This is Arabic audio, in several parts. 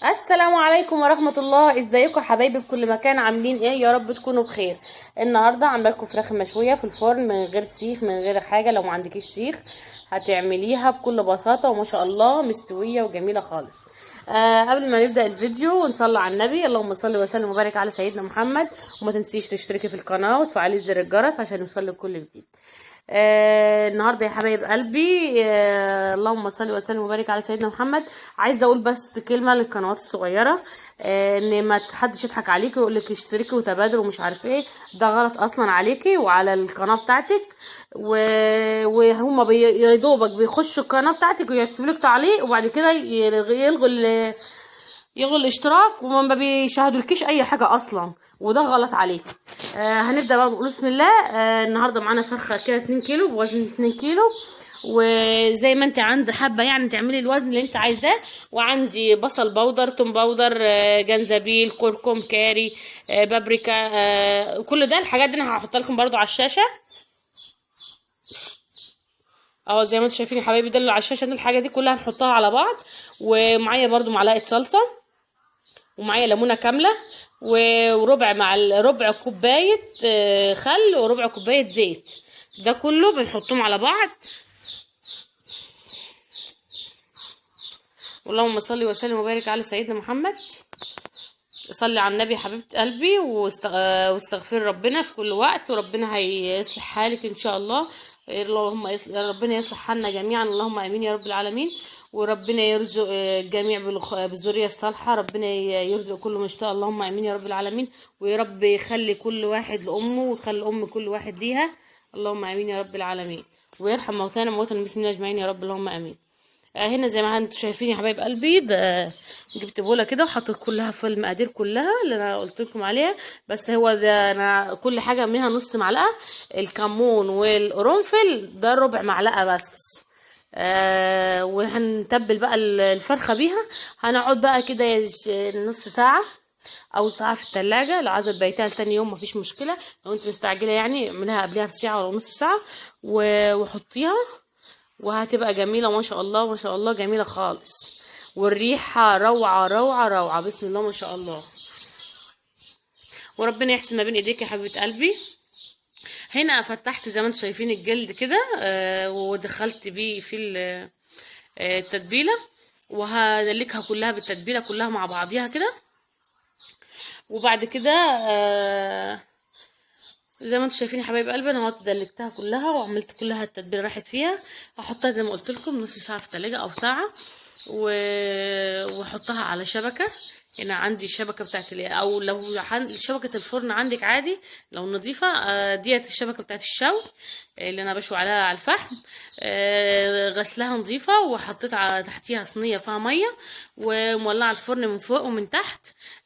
السلام عليكم ورحمة الله. ازيكم حبايبي في كل مكان؟ عاملين ايه؟ يا رب تكونوا بخير. النهاردة عامله لكم فراخ مشوية في الفرن من غير سيخ، من غير حاجة. لو ما عندكيش سيخ هتعمليها بكل بساطة وما شاء الله مستوية وجميلة خالص. قبل ما نبدأ الفيديو ونصلي على النبي، اللهم صل وسلم وبارك على سيدنا محمد. وما تنسيش تشتركي في القناة وتفعلي زر الجرس عشان يوصلك كل جديد. النهارده يا حبايب قلبي، اللهم صل وسلم وبارك على سيدنا محمد. عايزه اقول بس كلمه للقنوات الصغيره، ان ما حدش يضحك عليكي ويقول لك اشتركي وتبادل ومش عارف ايه. ده غلط اصلا عليكي وعلى القناه بتاعتك. وهم يا دوبك بيخشوا القناه بتاعتك ويكتبوا لك تعليق، وبعد كده يلغوا الاشتراك وما بيشاهدولكيش اي حاجه اصلا، وده غلط عليك. هنبدا بقى نقول بسم الله. النهارده معانا فرخه كده 2 كيلو بوزن 2 كيلو، وزي ما انت عند حابه يعني تعملي الوزن اللي انت عايزاه. وعندي بصل بودر، توم بودر، جنزبيل، كركم، كاري، بابريكا، كل ده الحاجات دي انا هحطها لكم برضو على الشاشه اهو. زي ما انتم شايفين يا حبايبي، ده اللي على الشاشه، دي الحاجه دي كلها هنحطها على بعض. ومعايا برضو معلقه صلصه، ومعايا ليمونه كامله، وربع مع ربع كوبايه خل، وربع كوبايه زيت. ده كله بنحطهم على بعض. اللهم صل وسلم وبارك على سيدنا محمد. صلي على النبي حبيبه قلبي، واستغفر ربنا في كل وقت، وربنا هيصلح حالك ان شاء الله. ربنا يصلح حالنا جميعا، اللهم امين يا رب العالمين. وربنا يرزق الجميع بالذريه الصالحه. ربنا يرزق كل مشتاق، اللهم امين يا رب العالمين. ويا رب يخلي كل واحد لامه، ويخلي ام كل واحد ليها، اللهم امين يا رب العالمين. ويرحم موتانا موتى المسلمين اجمعين يا رب، اللهم امين. هنا زي ما انتم شايفين يا حبايب قلبي، ده جبت بوله كده وحطيت كلها في المقادير كلها اللي انا قلت لكم عليها. بس هو ده انا كل حاجه منها نص معلقه. الكمون والقرنفل ده ربع معلقه بس. وهنتبل بقى الفرخه بيها. هنقعد بقى كده نص ساعه او ساعه في التلاجة. لو عايزه تبيتها لتاني يوم مفيش مشكله. لو انت مستعجله يعني اعمليها قبلها بساعه ولا نص ساعه وحطيها، وهتبقى جميلة ما شاء الله ما شاء الله، جميلة خالص. والريحة روعة روعة روعة، بسم الله ما شاء الله. وربنا يحسن ما بين ايديك يا حبيبة قلبي. هنا فتحت زي ما انتم شايفين الجلد كده، ودخلت بيه في التتبيلة، وهدلكها كلها بالتتبيلة كلها مع بعضيها كده. وبعد كده زي ما انتم شايفين يا حبايب قلبي، انا دلكتها كلها وعملت كلها التتبيله راحت فيها. هحطها زي ما قلت لكم نص ساعه في التلاجة او ساعه، واحطها على شبكه. هنا عندي الشبكه بتاعت او لو شبكه الفرن عندك عادي لو نظيفه، ديت الشبكه بتاعت الشوي اللي انا بشوي عليها على الفحم. غسلها نظيفه، وحطيت على تحتيها صينيه فيها ميه، ومولعه الفرن من فوق ومن تحت.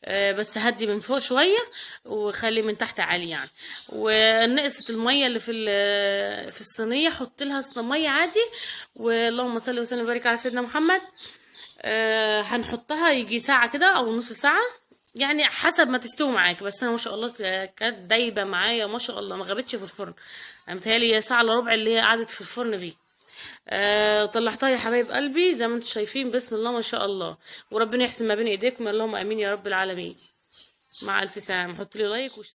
بس هدي من فوق شويه وخلي من تحت عالي يعني. ونقصت الميه اللي في الصينيه حط لها ميه عادي. واللهم صل وسلم وبارك على سيدنا محمد. هنحطها يجي ساعه كده او نص ساعه، يعني حسب ما تستوي معاك. بس انا ما شاء الله كانت دايبه معايا ما شاء الله، ما غابتش في الفرن. انا متهيألي ساعه الا ربع اللي هي قعدت في الفرن دي. طلعتها يا حبايب قلبي زي ما انتم شايفين، بسم الله ما شاء الله. وربنا يحسن ما بين ايديكم، اللهم امين يا رب العالمين. مع الف سلامه. حط لي لايك